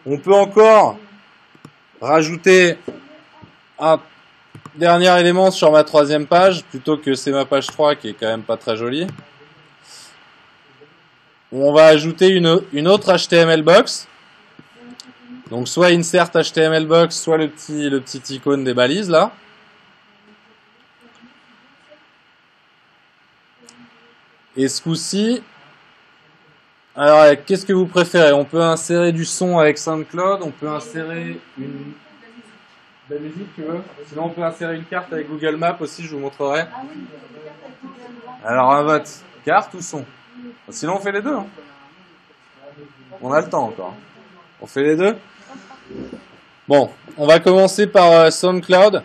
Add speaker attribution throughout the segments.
Speaker 1: On peut encore rajouter un dernier élément sur ma 3e page, plutôt que c'est ma page 3 qui est quand même pas très jolie. On va ajouter une autre HTML box. Donc soit insert HTML box, soit le petit icône des balises là. Et ce coup-ci, alors qu'est-ce que vous préférez? On peut insérer du son avec SoundCloud, on peut insérer de la musique, tu veux? Sinon on peut insérer une carte avec Google Maps aussi, je vous montrerai. Alors un vote, carte ou son? Sinon on fait les deux. Hein. On a le temps encore. On fait les deux? Bon, on va commencer par SoundCloud.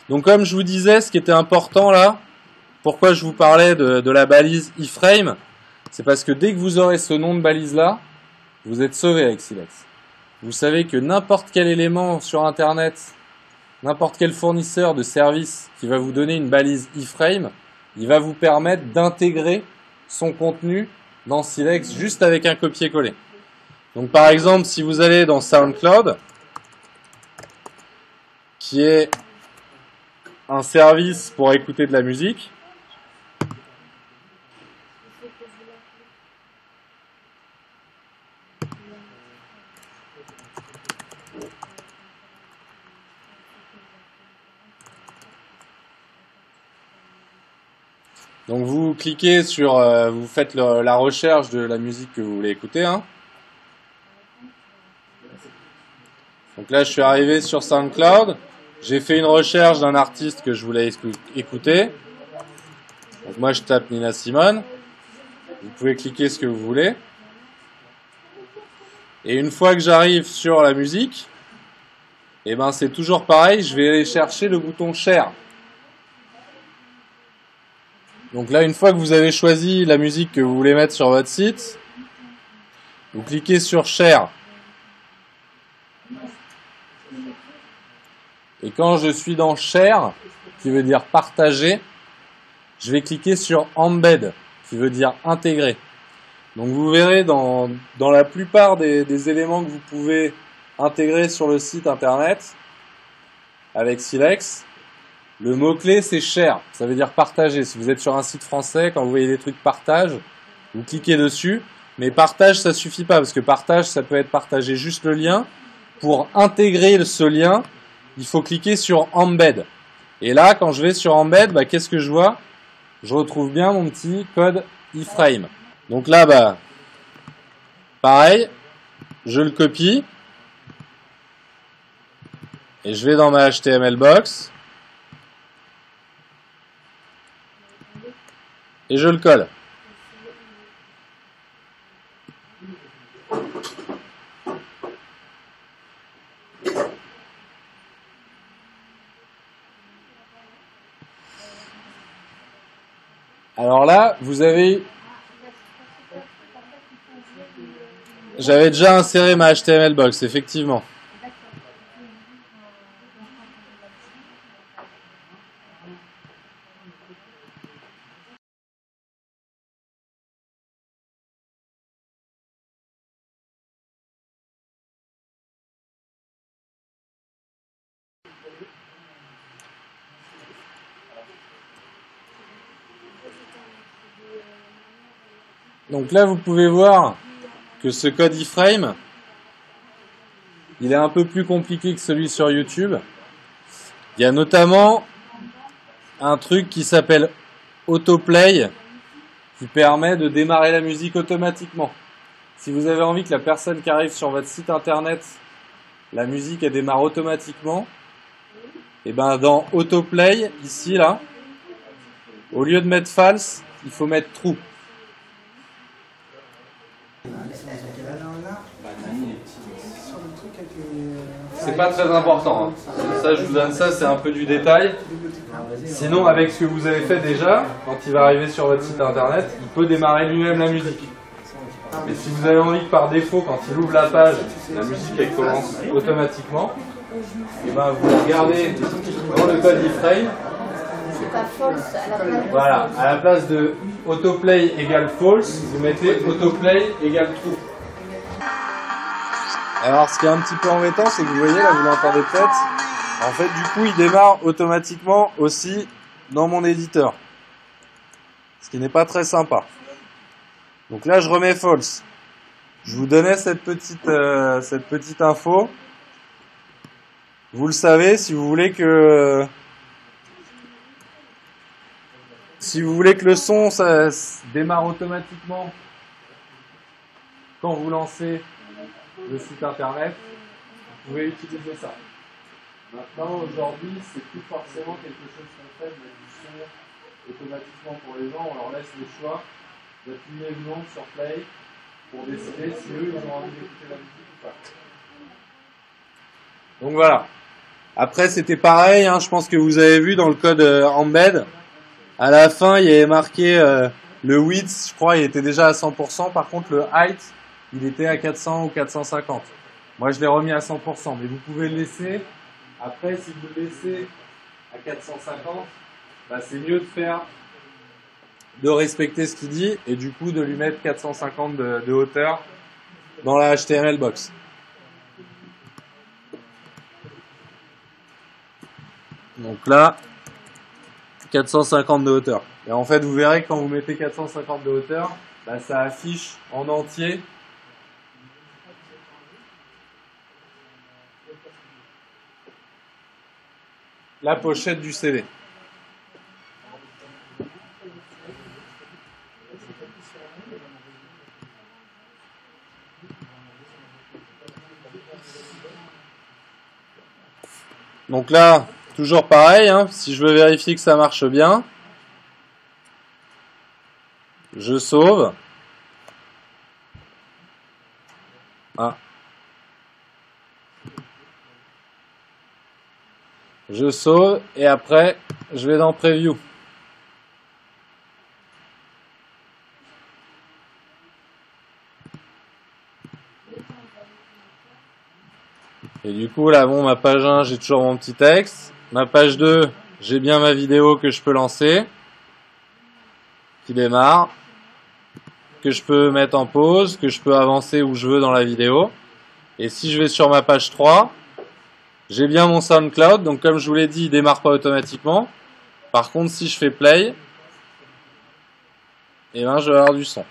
Speaker 1: Donc comme je vous disais, ce qui était important là, pourquoi je vous parlais de la balise iframe, c'est parce que dès que vous aurez ce nom de balise là, vous êtes sauvé avec Silex. Vous savez que n'importe quel élément sur internet, n'importe quel fournisseur de service qui va vous donner une balise iframe, il va vous permettre d'intégrer son contenu dans Silex juste avec un copier-coller. Donc par exemple, si vous allez dans SoundCloud, qui est un service pour écouter de la musique, donc vous cliquez sur, vous faites la recherche de la musique que vous voulez écouter. Hein. Donc là, je suis arrivé sur SoundCloud. J'ai fait une recherche d'un artiste que je voulais écouter. Donc moi, je tape Nina Simone. Vous pouvez cliquer ce que vous voulez. Et une fois que j'arrive sur la musique, eh ben c'est toujours pareil. Je vais aller chercher le bouton Share. Donc là, une fois que vous avez choisi la musique que vous voulez mettre sur votre site, vous cliquez sur Share. Et quand je suis dans Share, qui veut dire partager, je vais cliquer sur Embed, qui veut dire intégrer. Donc vous verrez dans la plupart des éléments que vous pouvez intégrer sur le site internet, avec Silex, le mot-clé c'est Share, ça veut dire partager. Si vous êtes sur un site français, quand vous voyez des trucs partage, vous cliquez dessus, mais partage ça suffit pas, parce que partage ça peut être partager juste le lien. Pour intégrer ce lien, il faut cliquer sur Embed. Et là, quand je vais sur Embed, bah, qu'est-ce que je vois? Je retrouve bien mon petit code iframe. Donc là, bah, pareil, je le copie. Et je vais dans ma HTML box. Et je le colle. Alors là, vous avez... J'avais déjà inséré ma HTML box, effectivement. Donc là, vous pouvez voir que ce code iframe, il est un peu plus compliqué que celui sur YouTube. Il y a notamment un truc qui s'appelle Autoplay, qui permet de démarrer la musique automatiquement. Si vous avez envie que la personne qui arrive sur votre site internet, la musique elle démarre automatiquement, et ben dans Autoplay, ici là, au lieu de mettre false, il faut mettre true. C'est pas très important. Hein. Ça, je vous donne ça, c'est un peu du détail. Sinon, avec ce que vous avez fait déjà, quand il va arriver sur votre site internet, il peut démarrer lui-même la musique. Mais si vous avez envie que par défaut, quand il ouvre la page, la musique elle commence automatiquement, et ben vous regardez dans le code iframe. Voilà, à la place de autoplay égale false, vous mettez autoplay égale true. Alors ce qui est un petit peu embêtant, c'est que vous voyez, là vous l'entendez peut-être, en fait du coup il démarre automatiquement aussi dans mon éditeur. Ce qui n'est pas très sympa. Donc là je remets false. Je vous donnais cette petite info. Vous le savez, si vous voulez que le son ça démarre automatiquement quand vous lancez le site internet, vous pouvez utiliser ça. Maintenant, aujourd'hui, c'est plus forcément quelque chose qu'on fait de mettre du son automatiquement pour les gens. On leur laisse le choix d'appuyer ou non sur play pour décider si eux ils ont envie d'écouter la musique ou pas. Donc voilà. Après, c'était pareil, hein, je pense que vous avez vu dans le code embed, à la fin, il y avait marqué le width, je crois, il était déjà à 100%. Par contre, le height, il était à 400 ou 450. Moi, je l'ai remis à 100%, mais vous pouvez le laisser. Après, si vous le laissez à 450, bah, c'est mieux de respecter ce qu'il dit et du coup de lui mettre 450 de hauteur dans la HTML box. Donc là, 450 de hauteur. Et en fait, vous verrez que quand vous mettez 450 de hauteur, bah, ça affiche en entier la pochette du CD. Donc là, toujours pareil, hein, si je veux vérifier que ça marche bien, je sauve. Ah. Je sauve et après, je vais dans Preview. Et du coup, là, bon, ma page 1, j'ai toujours mon petit texte. Ma page 2, j'ai bien ma vidéo que je peux lancer, qui démarre, que je peux mettre en pause, que je peux avancer où je veux dans la vidéo. Et si je vais sur ma page 3, j'ai bien mon SoundCloud. Donc, comme je vous l'ai dit, il démarre pas automatiquement. Par contre, si je fais play, eh ben, je vais avoir du son.